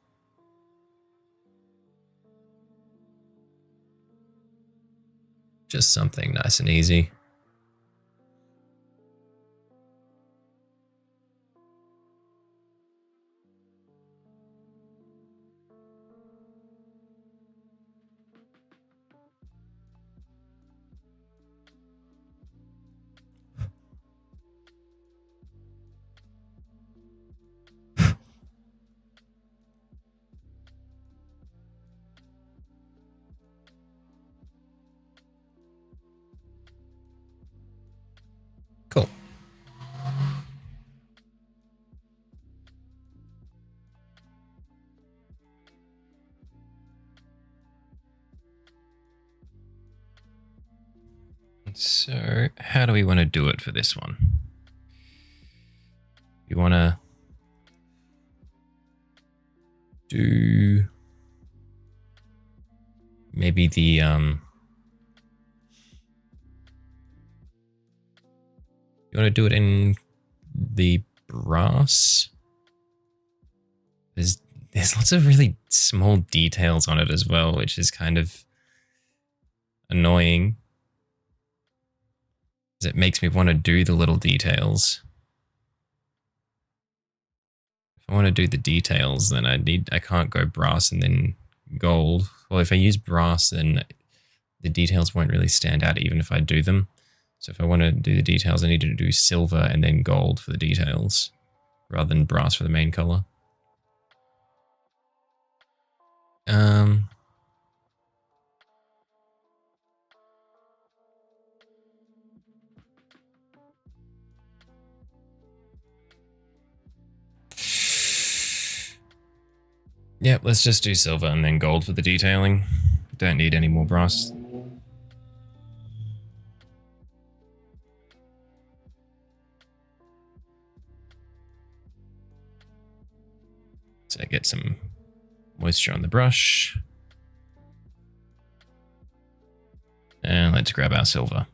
Just something nice and easy. Cool. So, how do we want to do it for this one? You want to do maybe the you want to do it in the brass? There's lots of really small details on it as well, which is kind of annoying. It makes me want to do the little details. If I want to do the details, then I can't go brass and then gold. Well, if I use brass, then the details won't really stand out even if I do them. So if I want to do the details, I need to do silver and then gold for the details, rather than brass for the main color. Yep, let's just do silver and then gold for the detailing. Don't need any more brass. So I get some moisture on the brush. And let's grab our silver.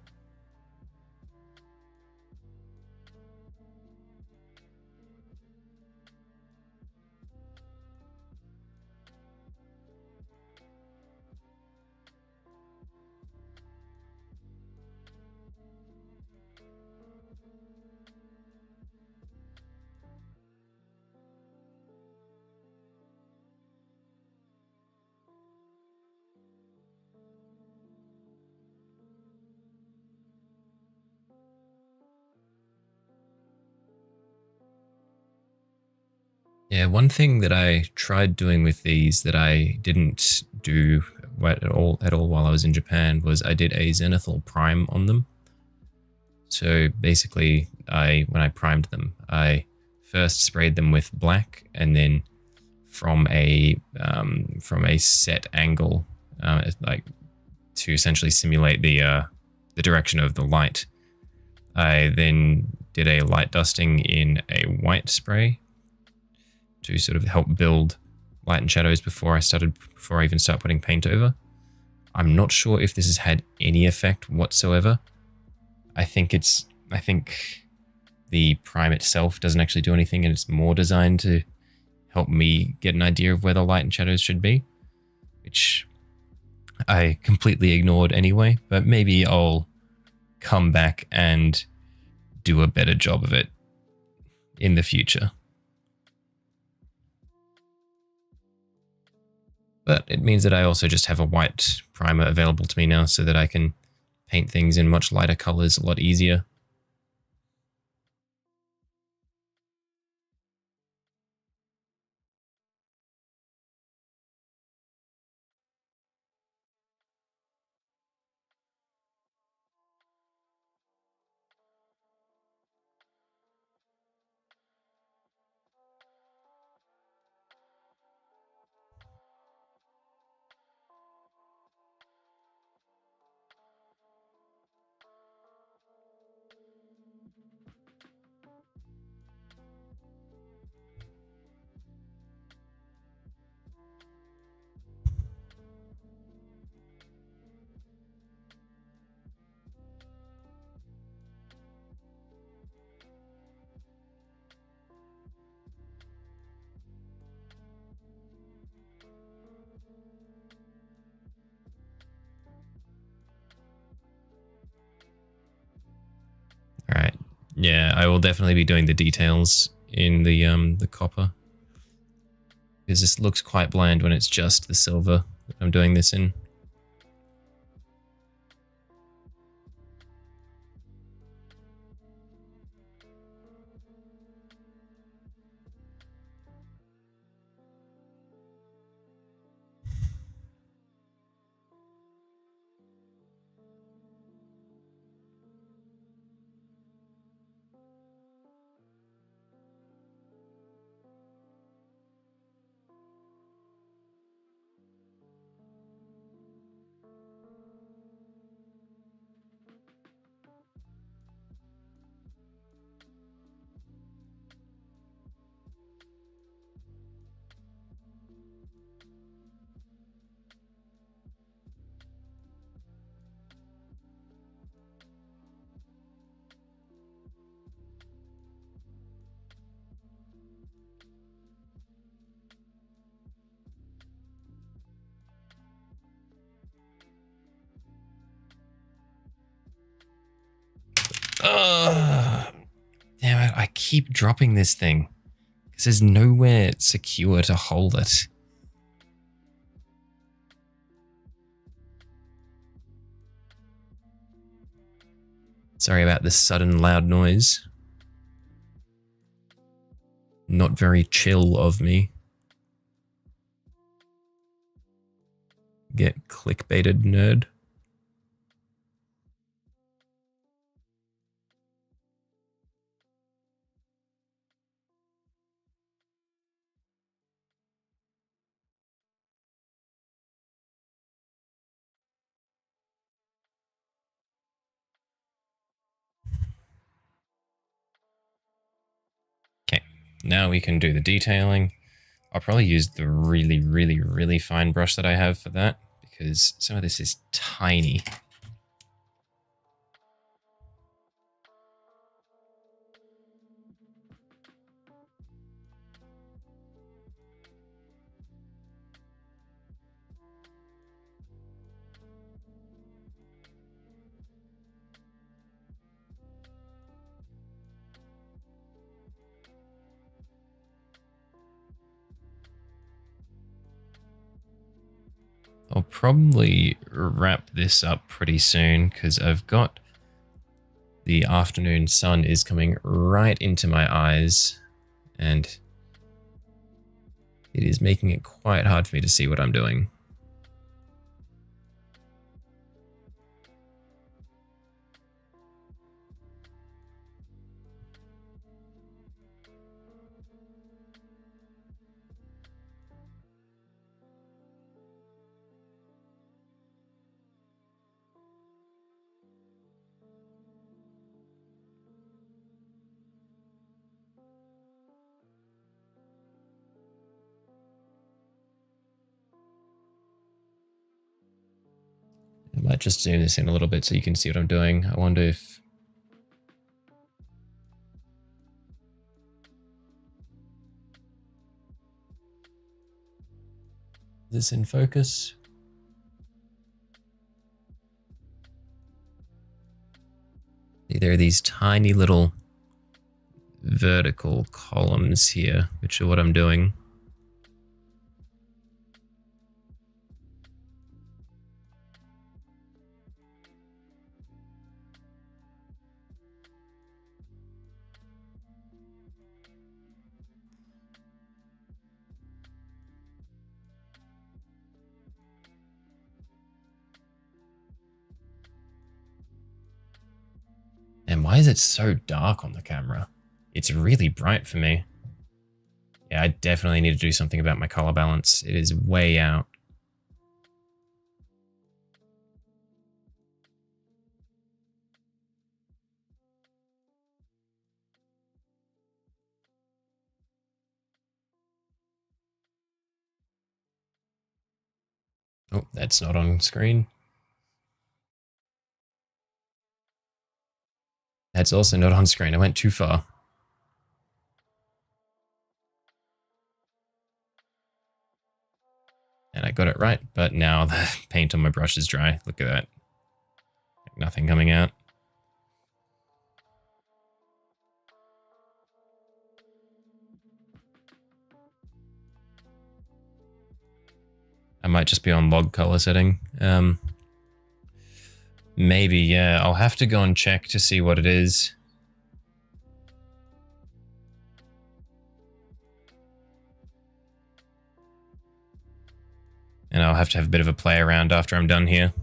Yeah, one thing that I tried doing with these that I didn't do at all while I was in Japan was I did a zenithal prime on them. So basically, when I primed them, I first sprayed them with black, and then from a set angle, like to essentially simulate the direction of the light. I then did a light dusting in a white spray to sort of help build light and shadows before I even start putting paint over. I'm not sure if this has had any effect whatsoever. I think the prime itself doesn't actually do anything, and it's more designed to help me get an idea of where the light and shadows should be, which I completely ignored anyway, but maybe I'll come back and do a better job of it in the future. But it means that I also just have a white primer available to me now so that I can paint things in much lighter colors a lot easier. All right. Yeah, I will definitely be doing the details in the copper, because this looks quite bland when it's just the silver that I'm doing this in. Ugh. Damn it, I keep dropping this thing because there's nowhere secure to hold it. Sorry about this sudden loud noise. Not very chill of me. Get clickbaited, nerd. Okay, now we can do the detailing. I'll probably use the really, really, really fine brush that I have for that, because some of this is tiny. I'll probably wrap this up pretty soon because I've got the afternoon sun is coming right into my eyes, and It is making it quite hard for me to see what I'm doing. I might just zoom this in a little bit so you can see what I'm doing. I wonder if... Is this in focus? There are these tiny little vertical columns here, which are what I'm doing. And why is it so dark on the camera? It's really bright for me. Yeah, I definitely need to do something about my color balance. It is way out. Oh, that's not on screen. That's also not on screen. I went too far. And I got it right, but now the paint on my brush is dry. Look at that. Nothing coming out. I might just be on log color setting. Maybe, yeah. I'll have to go and check to see what it is. And I'll have to have a bit of a play around after I'm done here.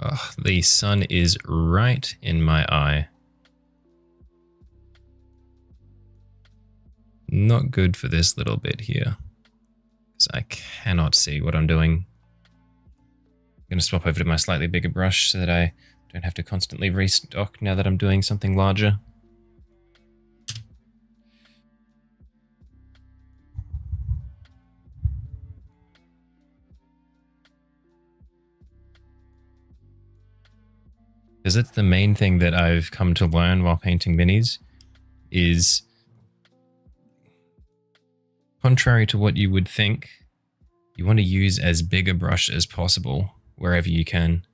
Oh, the sun is right in my eye. Not good for this little bit here, because I cannot see what I'm doing. I'm going to swap over to my slightly bigger brush so that I don't have to constantly restock now that I'm doing something larger. Because that's the main thing that I've come to learn while painting minis, is contrary to what you would think, you want to use as big a brush as possible wherever you can,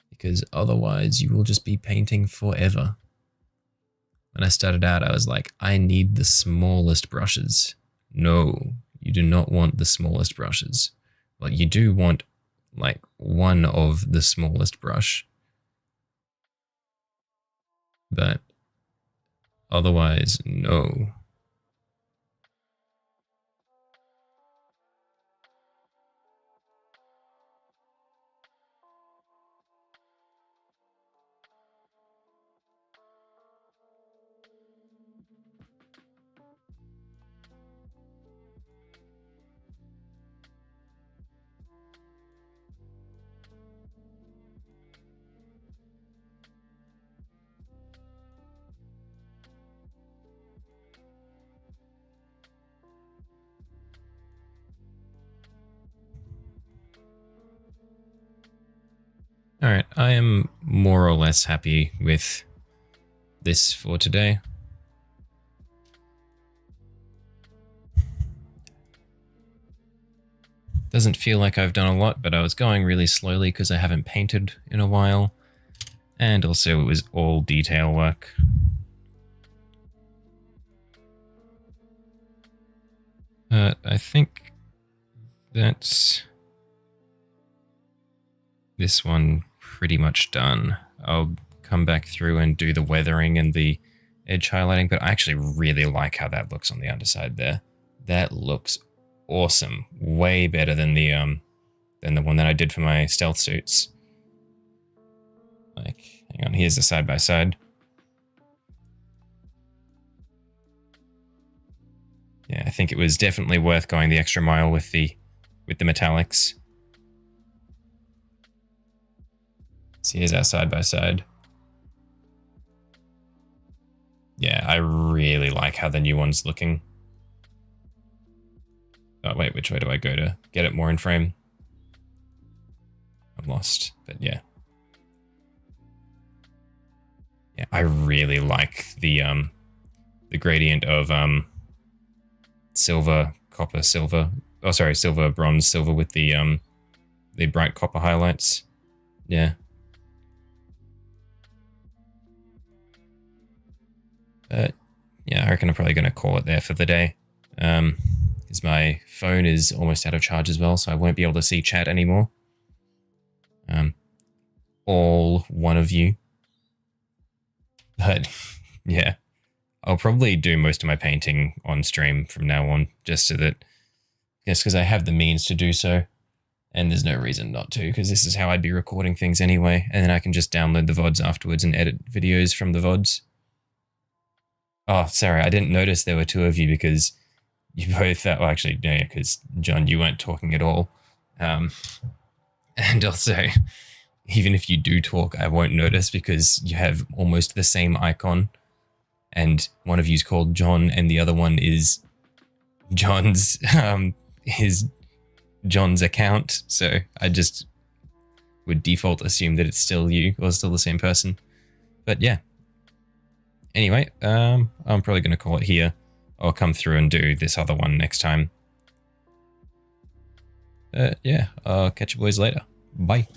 because otherwise you will just be painting forever. When I started out, I was like, I need the smallest brushes. No, you do not want the smallest brushes. Well, you do want like one of the smallest brush, but otherwise, no. am more or less happy with this for today. Doesn't feel like I've done a lot, but I was going really slowly because I haven't painted in a while. And also it was all detail work. I think that's this one pretty much done. I'll come back through and do the weathering and the edge highlighting, but I actually really like how that looks on the underside there. That looks awesome. Way better than the one that I did for my stealth suits. Like, hang on, here's the side by side. Yeah, I think it was definitely worth going the extra mile with the metallics. So here's our side by side. Yeah, I really like how the new one's looking. Oh wait, which way do I go to get it more in frame? I'm lost, but yeah. Yeah, I really like the gradient of silver, copper, silver. Oh, sorry, silver, bronze, silver with the bright copper highlights. Yeah. But yeah, I reckon I'm probably going to call it there for the day. Because my phone is almost out of charge as well, so I won't be able to see chat anymore. All one of you. But yeah, I'll probably do most of my painting on stream from now on, just so that, just because I have the means to do so, and there's no reason not to, because this is how I'd be recording things anyway, and then I can just download the VODs afterwards and edit videos from the VODs. Oh, sorry, I didn't notice there were two of you because you both, well, actually, yeah, because John, you weren't talking at all. And also, even if you do talk, I won't notice because you have almost the same icon. And one of you's called John and the other one is John's, his John's account. So I just would default assume that it's still you or still the same person. But yeah. Anyway, I'm probably going to call it here. I'll come through and do this other one next time. Yeah, I'll catch you boys later. Bye.